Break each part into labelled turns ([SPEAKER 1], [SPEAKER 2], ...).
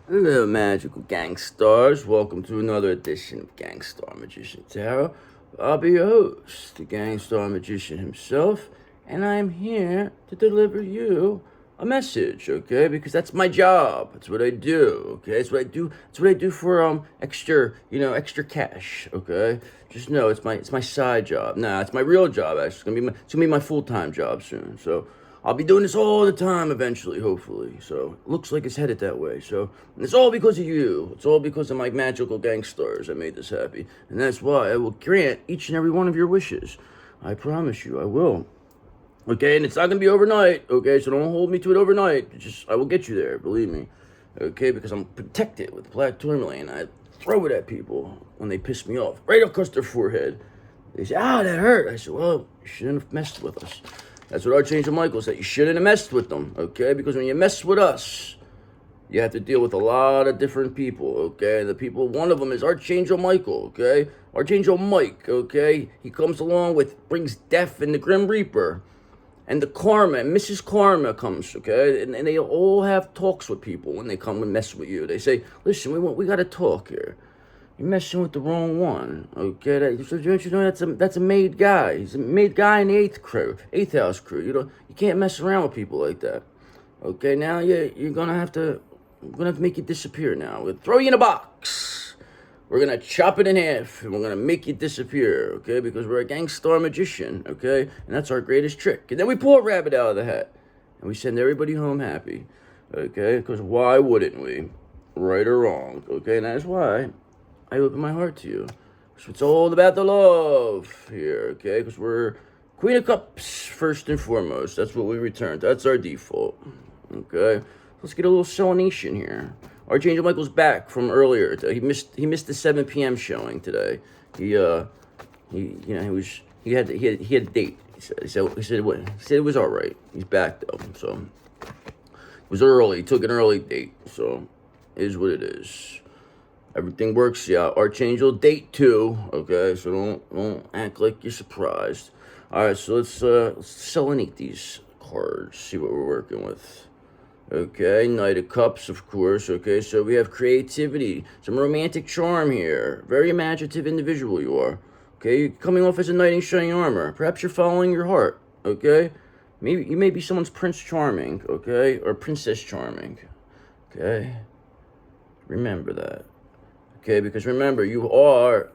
[SPEAKER 1] Hello, magical gangsters. Welcome to another edition of Gangster Magician Tarot. I'll be your host, the Gangster Magician himself, and I'm here to deliver you a message, okay? Because that's my job. That's what I do, okay? It's what I do. It's what I do for extra cash, okay? Just know it's my side job. Nah, it's my real job. Actually, it's gonna be my full-time job soon. So I'll be doing this all the time eventually, hopefully. So it looks like it's headed that way. So and it's all because of you. It's all because of my magical gangsters that made this happy. And that's why I will grant each and every one of your wishes. I promise you, I will. Okay, and it's not gonna be overnight. Okay, so don't hold me to it overnight. I will get you there, believe me. Okay, because I'm protected with black tourmaline. I throw it at people when they piss me off, right across their forehead. They say, that hurt. I said, well, you shouldn't have messed with us. That's what Archangel Michael said. You shouldn't have messed with them, okay? Because when you mess with us, you have to deal with a lot of different people, okay? One of them is Archangel Michael, okay? Archangel Mike, okay? He comes along brings death and the Grim Reaper. And the Karma, and Mrs. Karma comes, okay? And they all have talks with people when they come and mess with you. They say, listen, we got to talk here. You're messing with the wrong one, okay? That's a made guy. He's a made guy in the eighth house crew. You can't mess around with people like that, okay? Now we're gonna have to make you disappear. Now we'll throw you in a box. We're gonna chop it in half, and we're gonna make you disappear, okay? Because we're a gangster magician, okay? And that's our greatest trick. And then we pull a rabbit out of the hat, and we send everybody home happy, okay? Because why wouldn't we? Right or wrong, okay? And that's why I open my heart to you. So it's all about the love here, okay? Because we're Queen of Cups first and foremost. That's what we returned. That's our default, okay? Let's get a little selenation here. Archangel Michael's back from earlier. He missed the 7 p.m. showing today. He had a date. He said it was all right. He's back though, so it was early. He took an early date, so it is what it is. Everything works out. Archangel date 2. Okay, so don't act like you're surprised. All right, so let's selenate these cards. See what we're working with. Okay, Knight of Cups, of course. Okay, so we have creativity, some romantic charm here. Very imaginative individual you are. Okay, you're coming off as a knight in shining armor. Perhaps you're following your heart. Okay, maybe you may be someone's Prince Charming. Okay, or Princess Charming. Okay, remember that. Okay, because remember, you are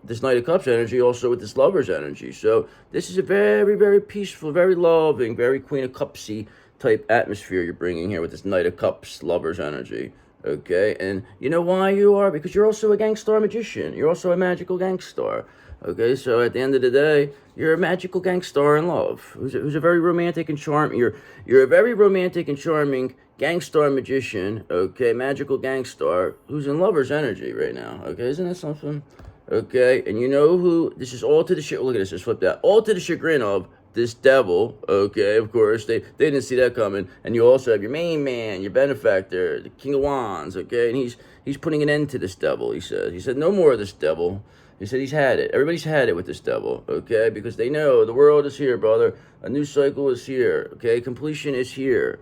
[SPEAKER 1] this Knight of Cups energy also with this Lover's energy. So this is a very, very peaceful, very loving, very Queen of Cupsy type atmosphere you're bringing here with this Knight of Cups Lover's energy. Okay, and you know why you are? Because you're also a gangster magician. You're also a magical gangster. Okay, so at the end of the day, you're a magical gangster in love, who's a very romantic and charming. You're a very romantic and charming gangster magician. Okay, magical gangster who's in lover's energy right now. Okay, isn't that something? Okay, and you know who? This is all to the shit. Look at this. Just flip that. All to the chagrin of this devil. Okay, of course they didn't see that coming. And you also have your main man, your benefactor, the King of Wands. Okay, and he's putting an end to this devil. He said no more of this devil. He said he's had it. Everybody's had it with this devil, okay? Because they know the world is here, brother. A new cycle is here, okay? Completion is here,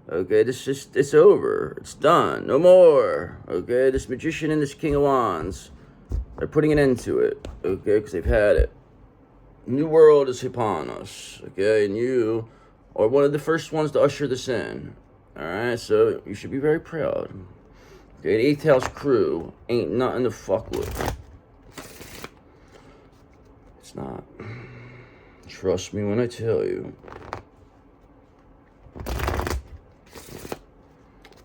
[SPEAKER 1] okay? It's over. It's done. No more, okay? This magician and this King of Wands, they're putting an end to it, okay? Because they've had it. New world is upon us, okay? And you are one of the first ones to usher this in, all right? So you should be very proud. Okay, the 8th house crew ain't nothing to fuck with. It's not. Trust me when I tell you.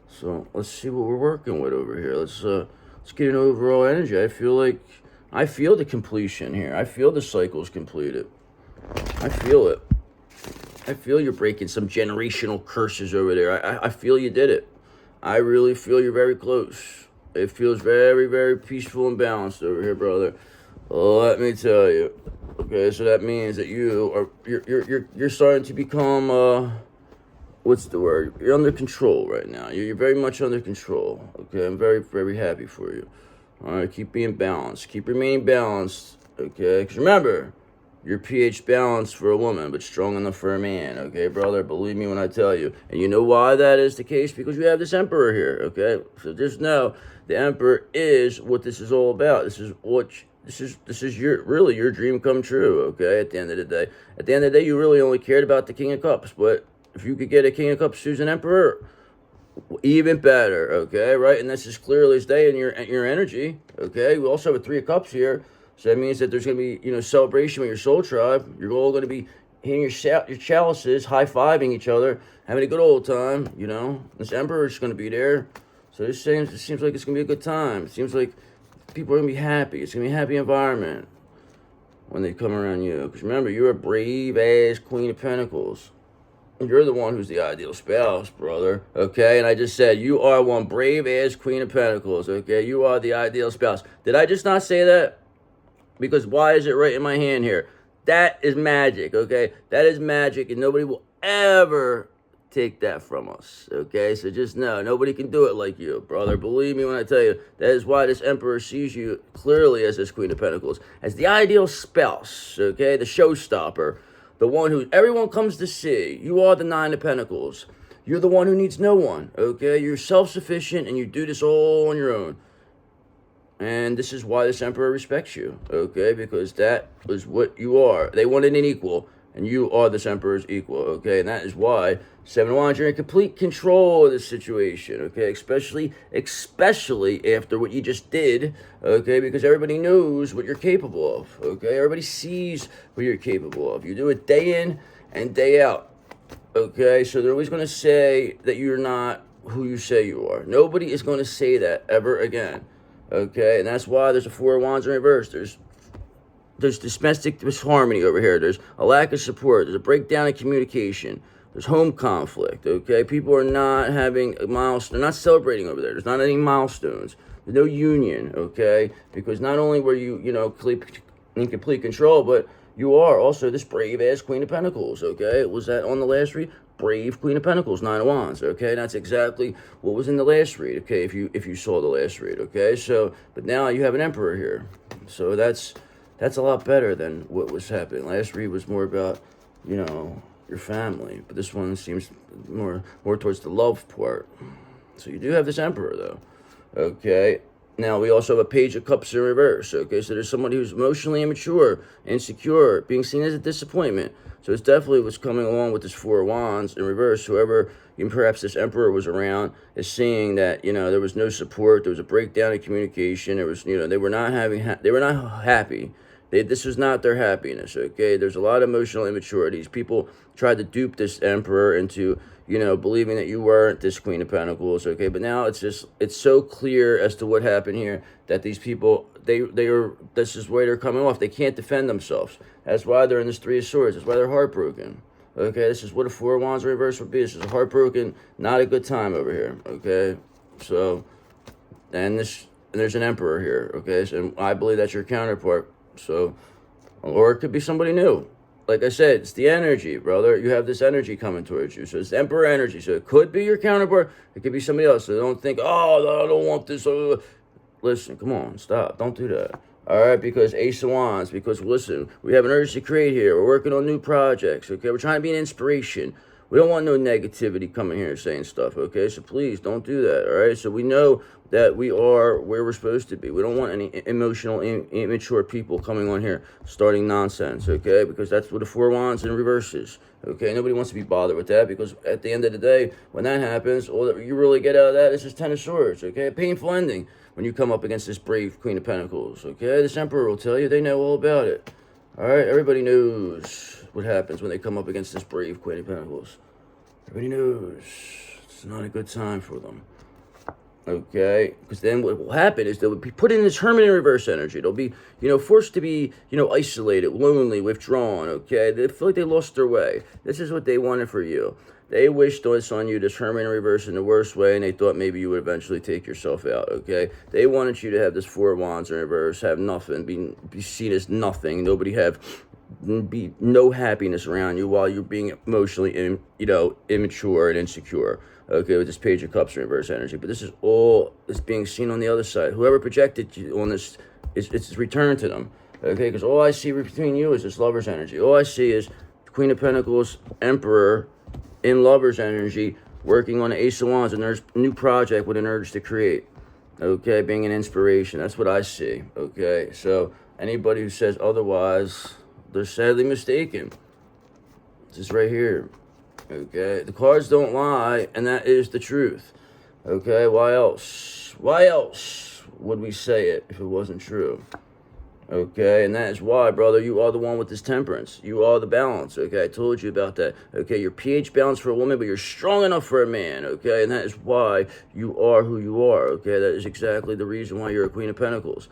[SPEAKER 1] So let's see what we're working with over here. Let's get an overall energy. I feel the completion here. I feel the cycle's completed. I feel it. I feel you're breaking some generational curses over there. I feel you did it. I really feel you're very close. It feels very, very peaceful and balanced over here, brother. Let me tell you. Okay, so that means that you're starting to become what's the word? You're under control right now. You're very much under control. Okay, I'm very, very happy for you. All right, keep being balanced. Keep remaining balanced. Okay, because remember, You're pH balanced for a woman, but strong enough for a man, okay, brother? Believe me when I tell you. And you know why that is the case? Because you have this emperor here, okay? So just know the emperor is what this is all about. This is your really your dream come true, okay? At the end of the day. At the end of the day, you really only cared about the King of Cups, but if you could get a King of Cups who's an emperor, even better, okay, right? And this is clearly as day in your energy, okay? We also have a Three of Cups here, so that means that there's going to be, celebration with your soul tribe. You're all going to be hitting your chalices, high-fiving each other, having a good old time, This Emperor is going to be there, so it seems like it's going to be a good time. It seems like people are going to be happy. It's going to be a happy environment when they come around you, because remember, you're a brave-ass Queen of Pentacles. You're the one who's the ideal spouse, brother, okay? And I just said, you are one brave-ass Queen of Pentacles, okay? You are the ideal spouse. Did I just not say that? Because why is it right in my hand here? That is magic, okay? That is magic, and nobody will ever take that from us, okay? So just know, nobody can do it like you, brother. Believe me when I tell you, that is why this Emperor sees you clearly as this Queen of Pentacles, as the ideal spouse, okay? The showstopper. The one who everyone comes to see. You are the Nine of Pentacles. You're the one who needs no one, okay? You're self-sufficient, and you do this all on your own. And this is why this Emperor respects you, okay? Because that is what you are. They wanted an equal, and you are this Emperor's equal, okay? And that is why Seven of Wands, you're in complete control of this situation, okay? Especially after what you just did, okay? Because everybody knows what you're capable of, okay? Everybody sees what you're capable of. You do it day in and day out, okay? So they're always going to say that you're not who you say you are. Nobody is going to say that ever again, okay? And that's why there's a Four of Wands in reverse. There's domestic disharmony over here. There's a lack of support. There's a breakdown in communication. There's home conflict, okay? People are not having a milestone. They're not celebrating over there. There's not any milestones. There's no union, okay? Because not only were you, in complete control, but you are also this brave-ass Queen of Pentacles, okay? Was that on the last read? Brave Queen of Pentacles, Nine of Wands, okay? That's exactly what was in the last read, okay? If you saw the last read, okay? So, but now you have an Emperor here. So that's a lot better than what was happening. Last read was more about, your family, but this one seems more towards the love part. So you do have this Emperor, though, okay? Now, we also have a Page of Cups in reverse, okay? So there's somebody who's emotionally immature, insecure, being seen as a disappointment. So it's definitely what's coming along with this Four of Wands in reverse. Whoever, perhaps this Emperor was around, is seeing that, there was no support, there was a breakdown in communication, there was, they were not happy. This was not their happiness, okay? There's a lot of emotional immaturities. People tried to dupe this Emperor into, believing that you weren't this Queen of Pentacles, okay? But now it's so clear as to what happened here that these people, this is where they're coming off. They can't defend themselves. That's why they're in this Three of Swords. That's why they're heartbroken, okay? This is what a Four of Wands in reverse would be. This is a heartbroken, not a good time over here, okay? So, and there's an Emperor here, okay? So I believe that's your counterpart. So, or it could be somebody new. Like I said, it's the energy, brother. You have this energy coming towards you. So it's Emperor energy. So it could be your counterpart. It could be somebody else. So don't think, oh, I don't want this. Listen, come on, stop. Don't do that. All right, because Ace of Wands, because listen, we have an urge to create here. We're working on new projects, okay? We're trying to be an inspiration. We don't want no negativity coming here saying stuff, okay? So please don't do that, all right? So we know that we are where we're supposed to be. We don't want any emotional, immature people coming on here starting nonsense, okay? Because that's what the Four of Wands in reverse is, okay? Nobody wants to be bothered with that, because at the end of the day, when that happens, all that you really get out of that is just Ten of Swords, okay? A painful ending when you come up against this brave Queen of Pentacles, okay? This Emperor will tell you. They know all about it. All right, everybody knows what happens when they come up against this brave Queen of Pentacles. Everybody knows it's not a good time for them. Okay, because then what will happen is they'll be put in this Hermit in reverse energy. They'll be, forced to be, isolated, lonely, withdrawn, okay? They feel like they lost their way. This is what they wanted for you. They wished this on you, this Hermit in reverse in the worst way, and they thought maybe you would eventually take yourself out, okay? They wanted you to have this Four of Wands in reverse, have nothing, be seen as nothing, be no happiness around you while you're being emotionally, immature and insecure. Okay, with this Page of Cups in reverse energy. But this is all is being seen on the other side. Whoever projected you on this, it's returned to them. Okay, because all I see between you is this Lover's energy. All I see is Queen of Pentacles, Emperor, in Lover's energy, working on the Ace of Wands, and there's a new project with an urge to create. Okay, being an inspiration. That's what I see. Okay, so anybody who says otherwise, they're sadly mistaken. This is right here. Okay, the cards don't lie, and that is the truth. Okay, why else? Why else would we say it if it wasn't true? Okay, and that is why, brother, you are the one with this temperance. You are the balance, okay? I told you about that. Okay, you're pH balanced for a woman, but you're strong enough for a man, okay? And that is why you are who you are, okay? That is exactly the reason why you're a Queen of Pentacles.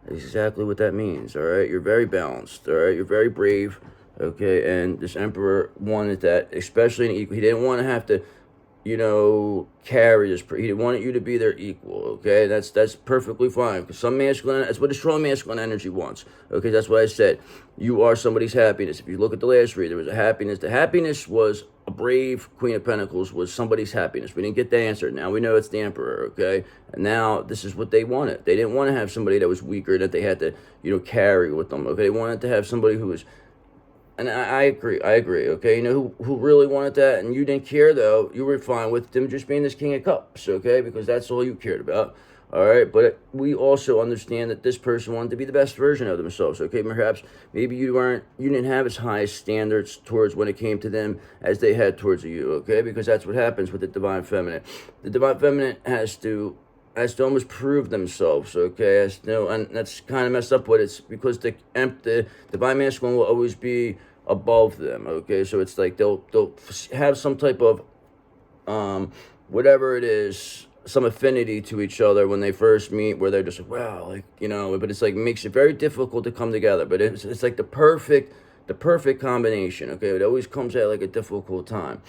[SPEAKER 1] That's exactly what that means, all right? You're very balanced, all right? You're very brave, okay? And this Emperor wanted that, especially in equal. He didn't want to have to, you know, carry this. He wanted you to be their equal, okay? That's perfectly fine, because some masculine, that's what a strong masculine energy wants, okay? That's what I said. You are somebody's happiness. If you look at the last read, there was a happiness. The happiness was a brave Queen of Pentacles, was somebody's happiness. We didn't get the answer. Now we know it's the Emperor, okay? And now this is what they wanted. They didn't want to have somebody that was weaker, that they had to, you know, carry with them, okay? They wanted to have somebody who was, and I agree, okay? You know who really wanted that, and you didn't care, though? You were fine with them just being this King of Cups, okay? Because that's all you cared about, all right? But we also understand that this person wanted to be the best version of themselves, okay? Perhaps, maybe you didn't have as high standards towards when it came to them as they had towards you, okay? Because that's what happens with the Divine Feminine. The Divine Feminine has to almost prove themselves, okay? And that's kind of messed up, but it's because the Divine Masculine will always be above them, okay? So it's like they'll have some type of whatever it is, some affinity to each other when they first meet, where they're just like, wow, like, you know, but it's like makes it very difficult to come together. But it's like the perfect combination, okay? It always comes at like a difficult time,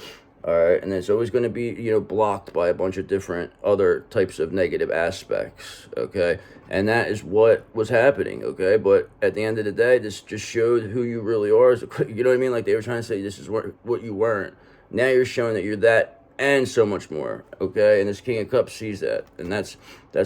[SPEAKER 1] all right? And it's always going to be, you know, blocked by a bunch of different other types of negative aspects, okay? And that is what was happening, okay? But at the end of the day, this just showed who you really are. You know what I mean? Like they were trying to say this is what you weren't. Now you're showing that you're that and so much more, okay? And this King of Cups sees that, and that's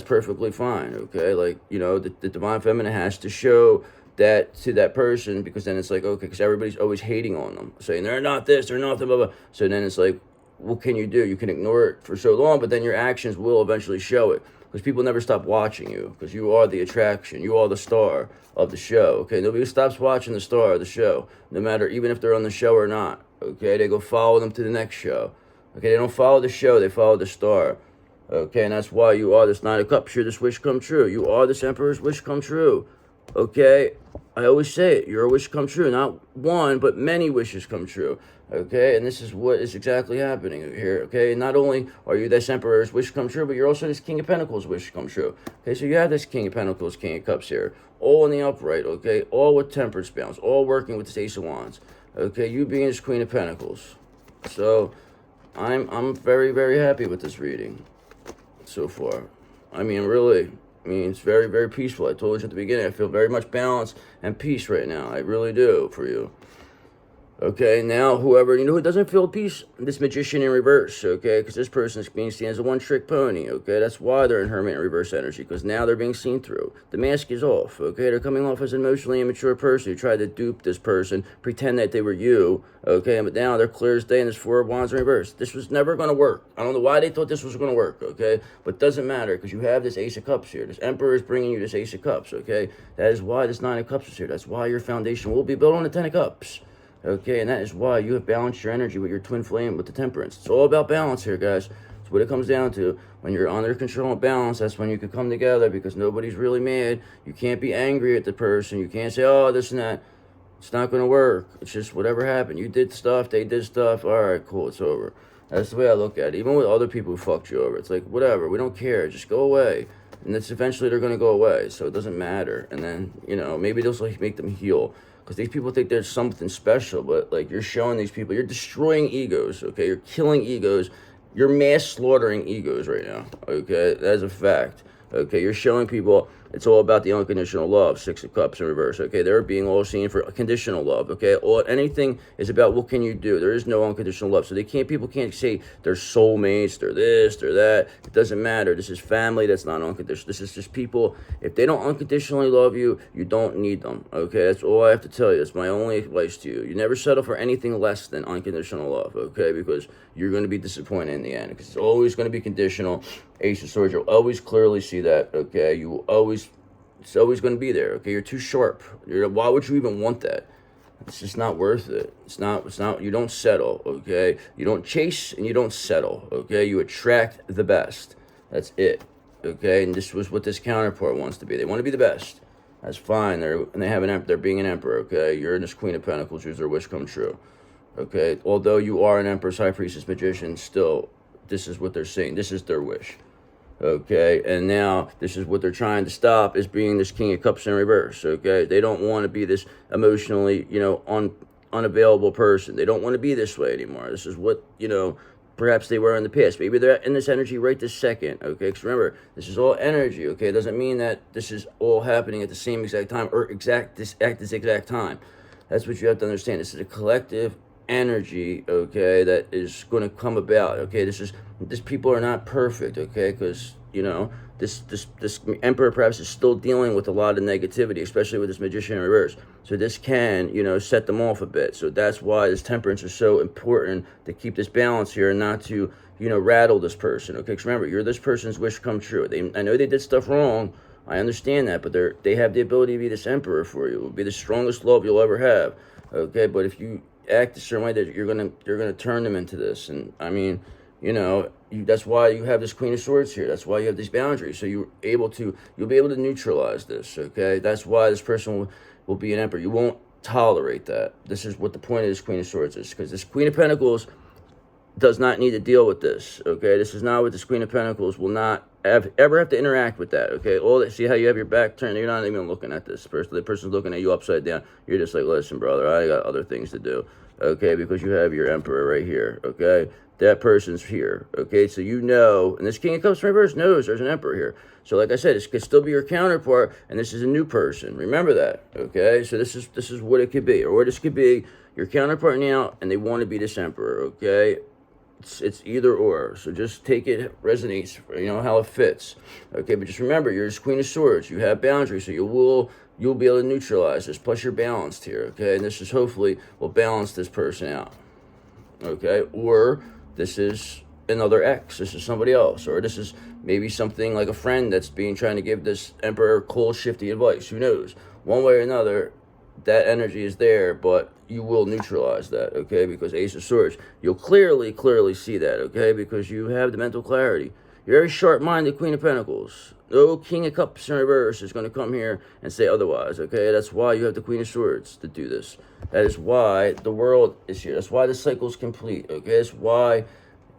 [SPEAKER 1] perfectly fine, okay? Like, you know, the Divine Feminine has to show that to that person, because then it's like, okay, because everybody's always hating on them, saying they're not this, they're not that, blah, blah. So then it's like, what can you do? You can ignore it for so long, but then your actions will eventually show it, because people never stop watching you, because you are the attraction, you are the star of the show, okay? Nobody stops watching the star of the show, no matter, even if they're on the show or not, okay? They go follow them to the next show, okay? They don't follow the show, they follow the star, okay? And that's why you are this Knight of Cups, you're this wish come true, you are this Emperor's wish come true, okay? I always say it, your wish come true, not one, but many wishes come true, okay? And this is what is exactly happening here, okay? Not only are you this Emperor's wish come true, but you're also this King of Pentacles wish come true, okay? So you have this King of Pentacles, King of Cups here, all in the upright, okay? All with temperance balance, all working with this Ace of Wands, okay? You being this Queen of Pentacles. So I'm very, very happy with this reading so far. I mean, really. I mean, it's very, very peaceful. I told you at the beginning, I feel very much balance and peace right now. I really do for you. Okay, now whoever, you know who doesn't feel peace? This Magician in reverse, okay? Because this person is being seen as a one-trick pony, okay? That's why they're in Hermit in reverse energy, because now they're being seen through. The mask is off, okay? They're coming off as an emotionally immature person who tried to dupe this person, pretend that they were you, okay? But now they're clear as day and this Four of Wands in reverse. This was never going to work. I don't know why they thought this was going to work, okay? But it doesn't matter, because you have this Ace of Cups here. This Emperor is bringing you this Ace of Cups, okay? That is why this Nine of Cups is here. That's why your foundation will be built on the Ten of Cups. Okay, and that is why you have balanced your energy with your twin flame, with the temperance. It's all about balance here, guys. It's what it comes down to. When you're under control and balance, that's when you can come together, because nobody's really mad. You can't be angry at the person. You can't say, oh, this and that. It's not going to work. It's just whatever happened. You did stuff, they did stuff. All right, cool, it's over. That's the way I look at it. Even with other people who fucked you over, it's like, whatever, we don't care. Just go away. And it's eventually they're going to go away, so it doesn't matter. And then, you know, maybe they'll like make them heal. Because these people think there's something special, but like you're showing these people, you're destroying egos, okay? You're killing egos. You're mass slaughtering egos right now, okay? That is a fact, okay? You're showing people It's all about the unconditional love. Six of Cups in reverse. Okay, they're being all seen for conditional love. Okay, all anything is about what can you do. There is no unconditional love. So people can't say they're soulmates, they're this, they're that. It doesn't matter. This is family. That's not unconditional. This is just people. If they don't unconditionally love you, you don't need them. Okay, that's all I have to tell you. It's my only advice to you. You never settle for anything less than unconditional love. Okay, because you're going to be disappointed in the end. Because it's always going to be conditional. Ace of Swords, you'll always clearly see that. Okay, you will always. It's always going to be there. Okay, you're too sharp. Why would you even want that? It's just not worth it. It's not, you don't settle, okay? You don't chase and you don't settle, okay? You attract the best. That's it, okay? And this was what this counterpart wants to be. They want to be the best. That's fine. They're being an emperor, okay? You're in this Queen of Pentacles, who's their wish come true, okay? Although you are an Empress, High Priestess, Magician, still, this is what they're saying. This is their wish. Okay, and now this is what they're trying to stop, is being this King of Cups in reverse. Okay, they don't want to be this emotionally, unavailable person. They don't want to be this way anymore. This is what, perhaps they were in the past. Maybe they're in this energy right this second. Okay, because remember, this is all energy. Okay, it doesn't mean that this is all happening at the same exact time or at this exact time. That's what you have to understand. This is a collective energy, okay, that is going to come about. Okay, this people are not perfect, okay, because this emperor perhaps is still dealing with a lot of negativity, especially with this Magician in reverse. So this can set them off a bit. So that's why this temperance is so important, to keep this balance here and not to rattle this person. Okay, because remember, you're this person's wish come true. I know they did stuff wrong, I understand that, but they have the ability to be this emperor for you. It will be the strongest love you'll ever have. Okay, but if you act a certain way, that you're gonna turn them into this. And I mean, that's why you have this Queen of Swords here. That's why you have these boundaries. So you'll be able to neutralize this. Okay, that's why this person will be an emperor. You won't tolerate that. This is what the point of this Queen of Swords is, because this Queen of Pentacles does not need to deal with this. Okay, this is not what this Queen of Pentacles will not ever have to interact with that. Okay, see how you have your back turned? You're not even looking at this person. The person's looking at you upside down. You're just like, listen, brother, I got other things to do. Okay, because you have your emperor right here. Okay, that person's here. Okay, so and this King of Cups in reverse knows there's an emperor here. So like I said, this could still be your counterpart, and this is a new person. Remember that. Okay, so this is what it could be, or this could be your counterpart now, and they want to be this emperor. Okay. It's either or, so just take it resonates, how it fits. Okay, but just remember, you're this Queen of Swords. You have boundaries, so you'll be able to neutralize this. Plus, you're balanced here. Okay, and this is hopefully will balance this person out. Okay, or this is another ex. This is somebody else, or this is maybe something like a friend that's trying to give this emperor cold, shifty advice. Who knows? One way or another, that energy is there, but you will neutralize that, okay? Because Ace of Swords, you'll clearly see that, okay? Because you have the mental clarity. You're very sharp-minded Queen of Pentacles. No King of Cups in reverse is going to come here and say otherwise, okay? That's why you have the Queen of Swords to do this. That is why the world is here. That's why the cycle is complete, okay? That's why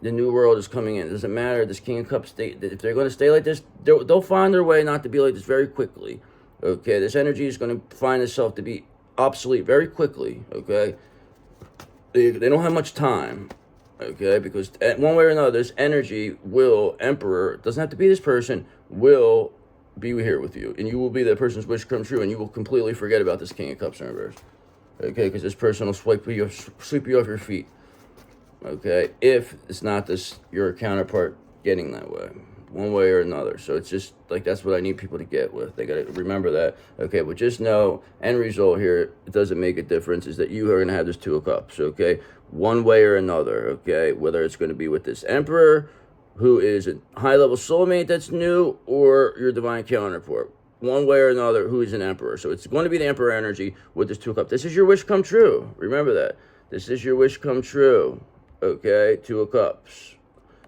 [SPEAKER 1] the new world is coming in. It doesn't matter. This King of Cups, if they're going to stay like this, they'll find their way not to be like this very quickly. Okay, this energy is going to find itself to be obsolete very quickly. Okay, they don't have much time. Okay, because one way or another, this energy emperor, doesn't have to be this person, will be here with you, and you will be that person's wish come true, and you will completely forget about this King of Cups in reverse. Okay, because this person will sweep you off your feet. Okay, if it's not your counterpart getting that way, one way or another. So it's just like, that's what I need people to get with. They got to remember that. Okay, but just know, end result here, it doesn't make a difference, is that you are going to have this Two of Cups. Okay, one way or another. Okay, whether it's going to be with this emperor, who is a high-level soulmate that's new, or your divine counterpart. One way or another, who is an emperor. So it's going to be the emperor energy with this Two of Cups. This is your wish come true. Remember that. This is your wish come true. Okay, Two of Cups.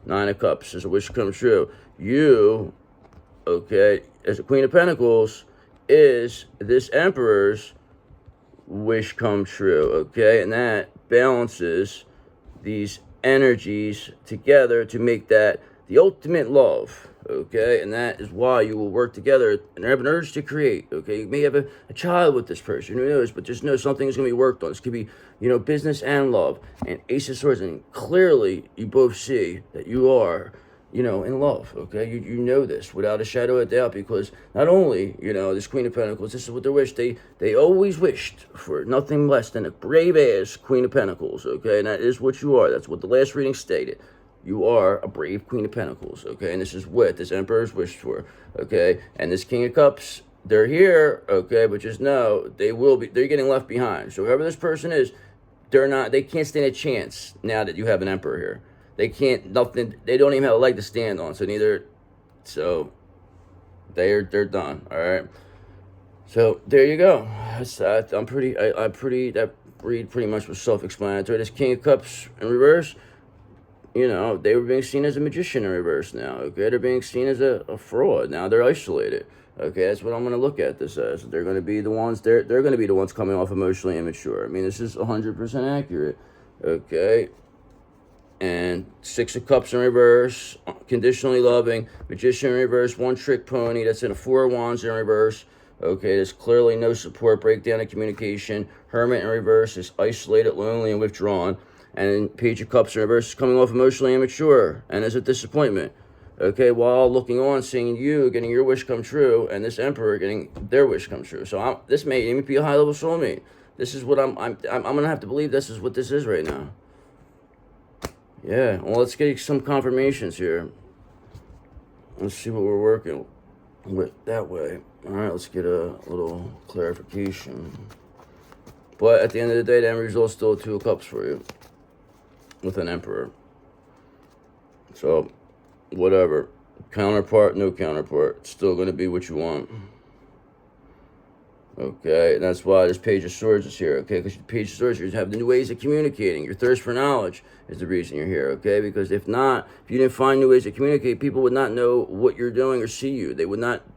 [SPEAKER 1] Nine of Cups is a wish come true. You, okay, as a Queen of Pentacles, is this Emperor's wish come true, okay? And that balances these energies together to make that the ultimate love, okay? And that is why you will work together and have an urge to create, okay? You may have a child with this person, who knows? But just know something is going to be worked on. This could be, business and love. And Ace of Swords, and clearly you both see that you are in love, okay? You know this without a shadow of doubt, because not only, this Queen of Pentacles, this is what they wish. They always wished for nothing less than a brave-ass Queen of Pentacles, okay? And that is what you are. That's what the last reading stated. You are a brave Queen of Pentacles, okay? And this is what this Emperor's wished for, okay? And this King of Cups, they're here, okay? But just know, they're getting left behind. So whoever this person is, they can't stand a chance now that you have an Emperor here. They don't even have a leg to stand on. So they're done. All right. So there you go. That read pretty much was self-explanatory. This King of Cups in reverse, they were being seen as a magician in reverse now. Okay. They're being seen as a fraud. Now they're isolated. Okay, that's what I'm going to look at this as. They're going to be the ones, they're going to be the ones coming off emotionally immature. I mean, this is 100% accurate. Okay. And Six of Cups in reverse, conditionally loving, Magician in reverse, one trick pony, that's in a Four of Wands in reverse. Okay, there's clearly no support, breakdown in communication. Hermit in reverse is isolated, lonely, and withdrawn. And Page of Cups in reverse is coming off emotionally immature and is a disappointment. Okay, while looking on, seeing you getting your wish come true, and this Emperor getting their wish come true. So this may even be a high-level soulmate. This is what I'm gonna have to believe. This is what this is right now. Yeah, well, let's get some confirmations here. Let's see what we're working with that way. All right, let's get a little clarification. But at the end of the day, the end result is still Two of Cups for you with an Emperor. So, whatever. Counterpart, no counterpart. It's still going to be what you want. Okay, and that's why this Page of Swords is here, okay? Because the Page of Swords, you have the new ways of communicating. Your thirst for knowledge is the reason you're here, okay? Because if you didn't find new ways to communicate, people would not know what you're doing or see you.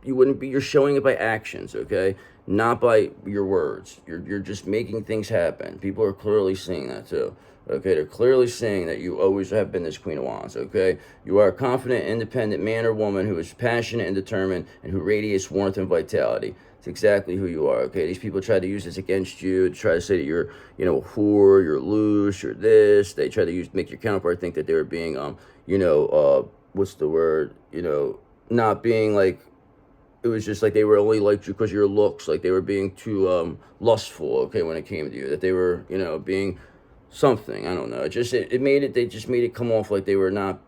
[SPEAKER 1] You're showing it by actions, okay? Not by your words. You're just making things happen. People are clearly seeing that too. Okay, they're clearly saying that you always have been this Queen of Wands, okay? You are a confident, independent man or woman who is passionate and determined and who radiates warmth and vitality. It's exactly who you are, okay? These people try to use this against you, to try to say that you're, a whore, you're loose, you're this. They try to make your counterpart think that they were being, what's the word? Not being like, it was just like they were only liked you because of your looks, like they were being too lustful, okay, when it came to you, that they were, being something, I don't know. They just made it come off like they were not,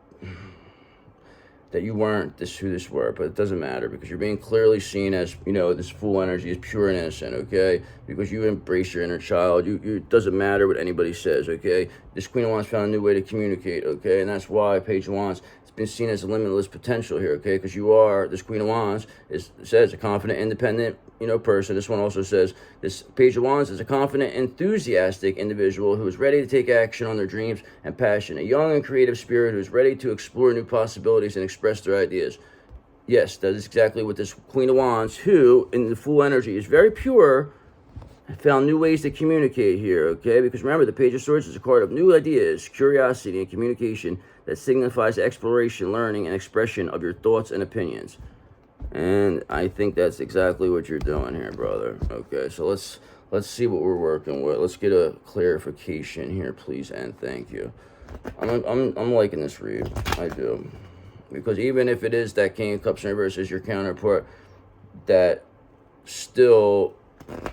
[SPEAKER 1] that you weren't who this were, but it doesn't matter because you're being clearly seen as, this full energy is pure and innocent, okay? Because you embrace your inner child. It doesn't matter what anybody says, okay? This Queen of Wands found a new way to communicate, okay? And that's why Page of Wands, it's been seen as a limitless potential here, okay? Because you are, this Queen of Wands says a confident, independent, person. This one also says this Page of Wands is a confident, enthusiastic individual who is ready to take action on their dreams and passion. A young and creative spirit who is ready to explore new possibilities and express their ideas. Yes, that is exactly what this Queen of Wands, who in the full energy is very pure, found new ways to communicate here, okay? Because remember, the Page of Swords is a card of new ideas, curiosity, and communication that signifies exploration, learning, and expression of your thoughts and opinions. And I think that's exactly what you're doing here, brother. Okay, so let's see what we're working with. Let's get a clarification here, please, and thank you. I'm liking this read. I do. Because even if it is that King of Cups in reverse is your counterpart, that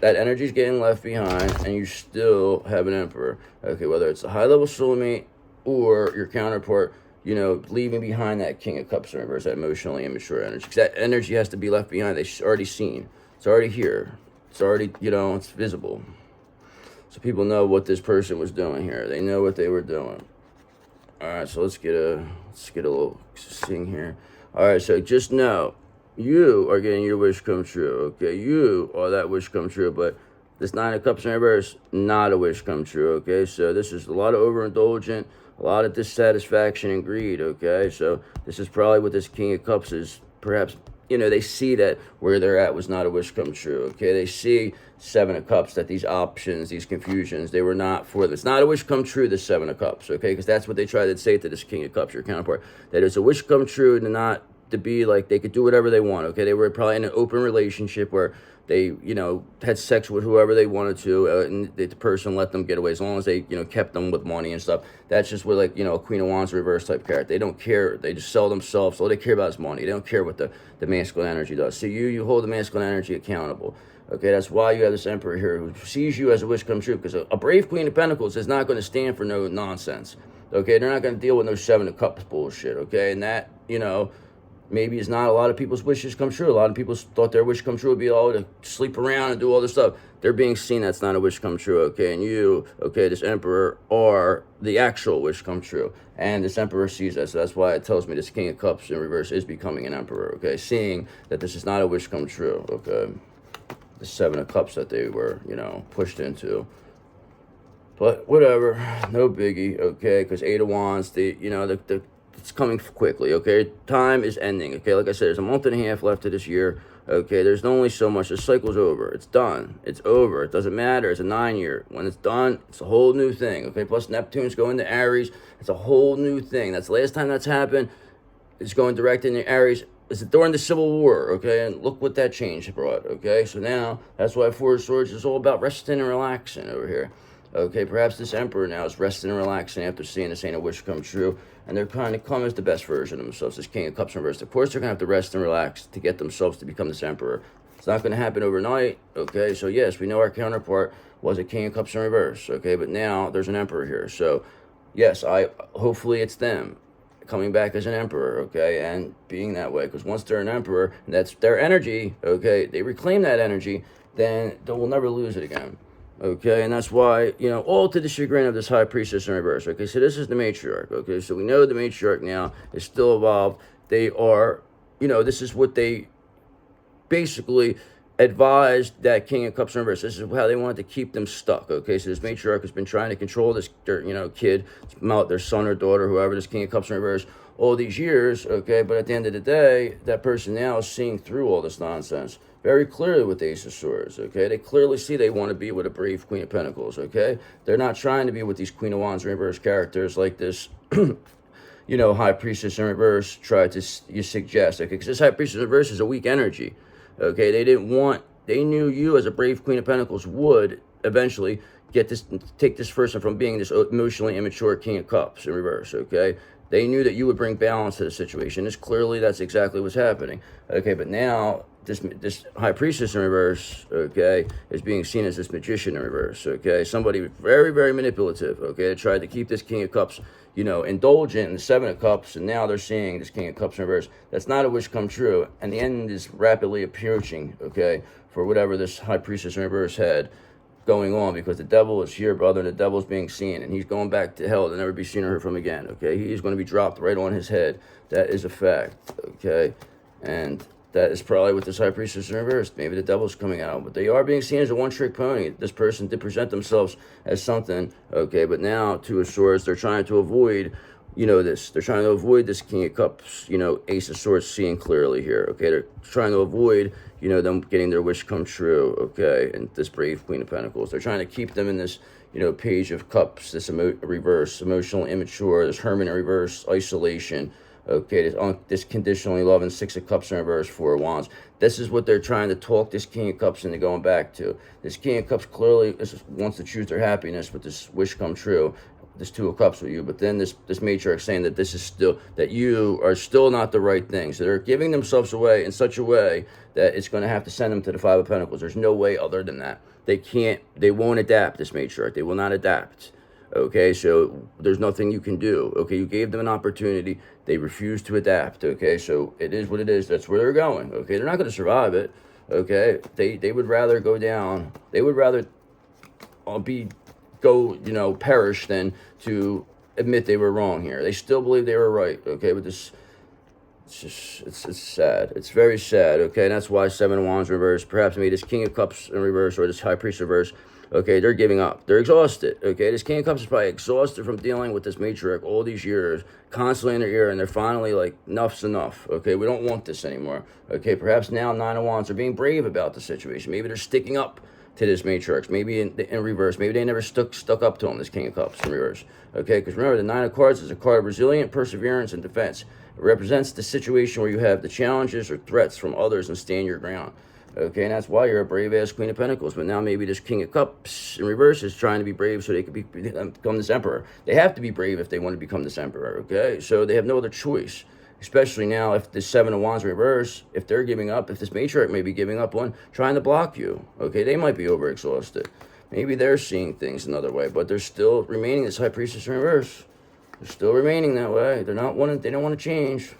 [SPEAKER 1] energy's getting left behind, and you still have an Emperor. Okay, whether it's a high-level soulmate or your counterpart, leaving behind that King of Cups in reverse, that emotionally immature energy. Because that energy has to be left behind. They've already seen. It's already here. It's already, it's visible. So people know what this person was doing here. They know what they were doing. All right, so let's get a little thing here. All right, so just know, you are getting your wish come true, okay? You are that wish come true, but this Nine of Cups in reverse, not a wish come true, okay? So this is a lot of overindulgent, a lot of dissatisfaction and greed, okay? So this is probably what this King of Cups is, perhaps, they see that where they're at was not a wish come true, okay? They see Seven of Cups, that these options, these confusions, they were not for them. It's not a wish come true, the Seven of Cups, okay? Because that's what they try to say to this King of Cups, your counterpart, that it's a wish come true to not to be like they could do whatever they want, okay? They were probably in an open relationship where they, you know, had sex with whoever they wanted to, and the person let them get away as long as they, you know, kept them with money and stuff. That's just what, like, you know, a Queen of Wands reverse type character. They don't care. They just sell themselves. All they care about is money. They don't care what the masculine energy does. So you hold the masculine energy accountable. Okay, that's why you have this Emperor here who sees you as a wish come true, because a brave Queen of Pentacles is not going to stand for no nonsense. Okay, they're not going to deal with no Seven of Cups bullshit. Okay, and that, you know, maybe it's not a lot of people's wishes come true. A lot of people thought their wish come true would be all to sleep around and do all this stuff. They're being seen that's not a wish come true, okay? And you, okay, this Emperor, are the actual wish come true. And this Emperor sees that, so that's why it tells me this King of Cups in reverse is becoming an Emperor, okay? Seeing that this is not a wish come true, okay? The Seven of Cups that they were, you know, pushed into. But whatever, no biggie, okay? Because Eight of Wands, you know, it's coming quickly, okay? Time is ending, okay? Like I said, there's a month and a half left of this year, okay? There's only so much. The cycle's over. It's done. It's over. It doesn't matter. It's a 9-year. When it's done, it's a whole new thing, okay? Plus Neptune's going to Aries. It's a whole new thing. That's the last time that's happened. It's going direct into Aries. It's during the Civil War, okay? And look what that change brought, okay? So now, that's why Four of Swords is all about resting and relaxing over here. Okay, perhaps this Emperor now is resting and relaxing after seeing this ain't a wish come true, and they're trying to come as the best version of themselves, this King of Cups in reverse. Of course, they're going to have to rest and relax to get themselves to become this Emperor. It's not going to happen overnight, okay? So, yes, we know our counterpart was a King of Cups in reverse, okay? But now there's an Emperor here. So, yes, hopefully it's them coming back as an Emperor, okay? And being that way, because once they're an Emperor, and that's their energy, okay? They reclaim that energy, then they will never lose it again. Okay, and that's why, you know, all to the chagrin of this High Priestess in reverse. Okay, so this is the matriarch. Okay, so we know the matriarch now is still evolved. They are, you know, this is what they basically advised that King of Cups in reverse. This is how they wanted to keep them stuck. Okay, so this matriarch has been trying to control this, you know, kid, their son or daughter, whoever, this King of Cups in reverse, all these years. Okay, but at the end of the day, that person now is seeing through all this nonsense very clearly with the Ace of Swords, okay? They clearly see they want to be with a brave Queen of Pentacles, okay? They're not trying to be with these Queen of Wands reverse characters like this, you know, High Priestess in reverse try to suggest, okay? Because this High Priestess in reverse is a weak energy, okay? They knew you as a brave Queen of Pentacles would eventually take this person from being this emotionally immature King of Cups in reverse, okay? They knew that you would bring balance to the situation. That's exactly what's happening, okay? But now, this High Priestess in reverse, okay, is being seen as this Magician in reverse, okay? Somebody very, very manipulative, okay? They tried to keep this King of Cups, you know, indulgent in the Seven of Cups, and now they're seeing this King of Cups in reverse. That's not a wish come true, and the end is rapidly approaching, okay, for whatever this High Priestess in reverse had going on, because the devil is here, brother, and the devil's being seen, and he's going back to hell to never be seen or heard from again, okay? He's going to be dropped right on his head. That is a fact, okay? And that is probably what this High Priestess in reverse. Maybe the devil's coming out, but they are being seen as a one-trick pony. This person did present themselves as something, okay, but now, Two of Swords, they're trying to avoid, you know, this. They're trying to avoid this King of Cups, you know, Ace of Swords seeing clearly here, okay? They're trying to avoid, you know, them getting their wish come true, okay? And this brave Queen of Pentacles. They're trying to keep them in this, you know, Page of Cups, this reverse, emotional immature, this Hermit in reverse, isolation, okay, this conditionally loving, Six of Cups in reverse, Four of Wands. This is what they're trying to talk this King of Cups into going back to. This King of Cups clearly wants to choose their happiness with this wish come true, this Two of Cups with you. But then this matriarch saying that this is still, that you are still not the right thing. So they're giving themselves away in such a way that it's going to have to send them to the Five of Pentacles. There's no way other than that. They won't adapt, this matriarch. They will not adapt. Okay, so there's nothing you can do. Okay, you gave them an opportunity. They refuse to adapt. Okay, so it is what it is. That's where they're going. Okay, they're not going to survive it. Okay, they would rather go down. They would rather perish than to admit they were wrong here. They still believe they were right. Okay, but this, it's sad. It's very sad. Okay, and that's why Seven of Wands reverse. Perhaps maybe this King of Cups in reverse or this High Priest reverse. Okay, they're giving up. They're exhausted. Okay, this King of Cups is probably exhausted from dealing with this matriarch all these years, constantly in their ear, and they're finally like, enough's enough. Okay, we don't want this anymore. Okay, perhaps now Nine of Wands are being brave about the situation. Maybe they're sticking up to this matriarch. Maybe in reverse. Maybe they never stuck up to him, this King of Cups in reverse. Okay, because remember, the Nine of Cards is a card of resilience, perseverance, and defense. It represents the situation where you have the challenges or threats from others and stand your ground. Okay, and that's why you're a brave-ass Queen of Pentacles. But now maybe this King of Cups in reverse is trying to be brave so they could become this Emperor. They have to be brave if they want to become this Emperor, okay? So they have no other choice. Especially now if the Seven of Wands reverse, if they're giving up, if this matriarch may be giving up on trying to block you, okay? They might be overexhausted. Maybe they're seeing things another way, but they're still remaining this High Priestess in reverse. They're still remaining that way. They don't want to change.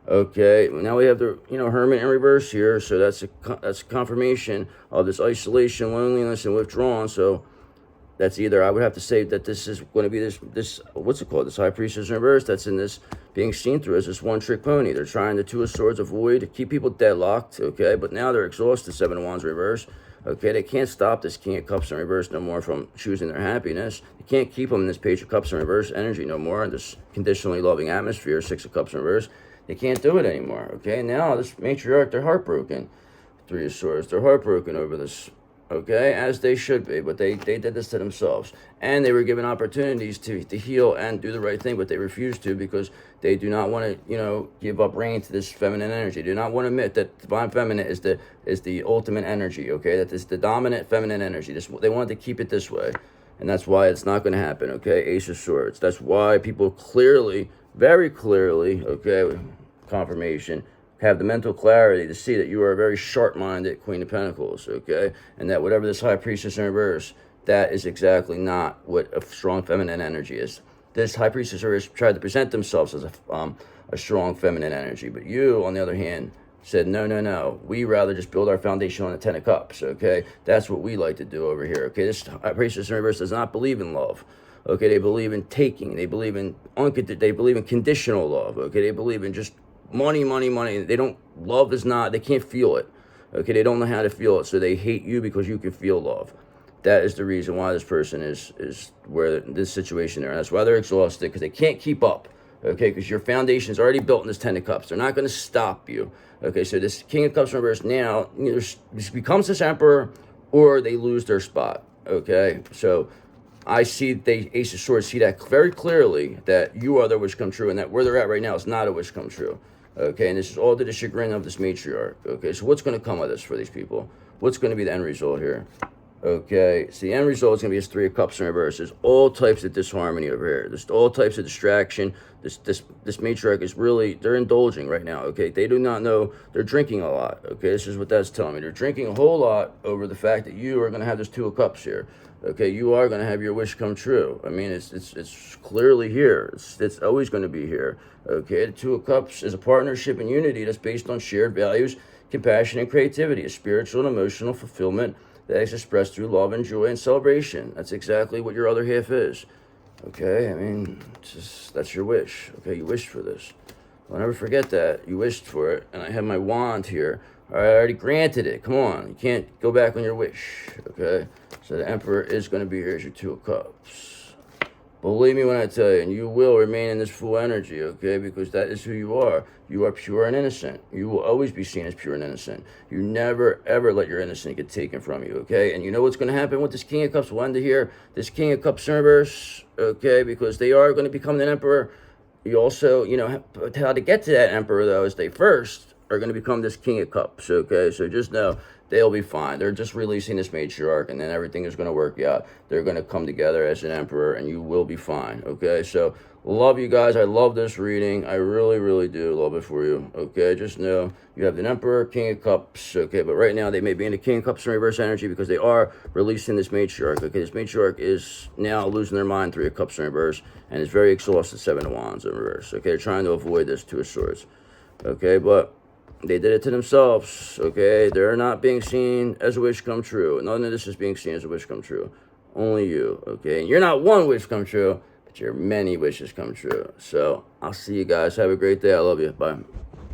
[SPEAKER 1] Okay, now we have the Hermit in reverse here, so that's a confirmation of this isolation, loneliness, and withdrawn. So that's either, I would have to say that this is going to be this what's it called, this High Priestess in reverse, that's in this being seen through as this one-trick pony. They're trying the Two of Swords avoid, keep people deadlocked, okay, but now they're exhausted, Seven of Wands reverse. Okay, they can't stop this King of Cups in reverse no more from choosing their happiness. They can't keep them in this Page of Cups in reverse energy no more, in this conditionally loving atmosphere, Six of Cups in reverse. They can't do it anymore, okay? Now, this matriarch, they're heartbroken. Three of Swords, they're heartbroken over this, okay? As they should be, but they did this to themselves. And they were given opportunities to heal and do the right thing, but they refused to because they do not want to, give up reign to this feminine energy. They do not want to admit that Divine Feminine is the ultimate energy, okay? That is the dominant feminine energy. They wanted to keep it this way. And that's why it's not going to happen, okay? Ace of Swords. That's why people clearly, very clearly, okay, confirmation, have the mental clarity to see that you are a very sharp-minded Queen of Pentacles, okay? And that whatever this High Priestess in reverse, that is exactly not what a strong feminine energy is. This High Priestess in reverse tried to present themselves as a strong feminine energy, but you, on the other hand, said, no, we rather just build our foundation on the Ten of Cups, okay? That's what we like to do over here, okay? This High Priestess in reverse does not believe in love. Okay, they believe in taking. They believe in conditional love. Okay, they believe in just money. They don't, love is not, they can't feel it. Okay, they don't know how to feel it, so they hate you because you can feel love. That is the reason why this person is where this situation there. That's why they're exhausted, because they can't keep up. Okay, because your foundation is already built in this Ten of Cups. They're not going to stop you. Okay, so this King of Cups in reverse now, this becomes this Emperor, or they lose their spot. Okay, so I see the Ace of Swords see that very clearly, that you are their wish come true, and that where they're at right now is not a wish come true. Okay, and this is all to the chagrin of this matriarch. Okay, so what's going to come of this for these people? What's going to be the end result here? Okay, so the end result is going to be this Three of Cups in reverse. There's all types of disharmony over here. There's all types of distraction. This matriarch is really, they're indulging right now, okay? They do not know, they're drinking a lot, okay? This is what that's telling me. They're drinking a whole lot over the fact that you are going to have this Two of Cups here. Okay, you are going to have your wish come true. I mean, it's clearly here. It's always going to be here. Okay, the Two of Cups is a partnership and unity that's based on shared values, compassion, and creativity, a spiritual and emotional fulfillment that is expressed through love and joy and celebration. That's exactly what your other half is. Okay, I mean, that's your wish. Okay, you wished for this. I'll never forget that. You wished for it, and I have my wand here. All right, I already granted it. Come on, you can't go back on your wish. Okay, so the Emperor is going to be here as your Two of Cups. Believe me when I tell you, and you will remain in this full energy, okay, because that is who you are. You are pure and innocent. You will always be seen as pure and innocent. You never, ever let your innocence get taken from you, okay? And you know what's going to happen with this King of Cups? We'll end it here. This King of Cups in reverse, okay, because they are going to become an Emperor. You also, how to get to that Emperor, though, is they first are going to become this King of Cups, okay? So just know they'll be fine. They're just releasing this matriarch, and then everything is going to work out. They're going to come together as an Emperor, and you will be fine, okay? So love you guys. I love this reading. I really, really do love it for you, okay? Just know you have an Emperor, King of Cups, okay? But right now they may be in the King of Cups in reverse energy because they are releasing this matriarch, okay? This matriarch is now losing their mind, Three of Cups in reverse, and is very exhausted, Seven of Wands in reverse, okay? They're trying to avoid this Two of Swords, okay? But they did it to themselves, okay? They're not being seen as a wish come true. None of this is being seen as a wish come true. Only you, okay? And you're not one wish come true, but your many wishes come true. So I'll see you guys. Have a great day. I love you. Bye.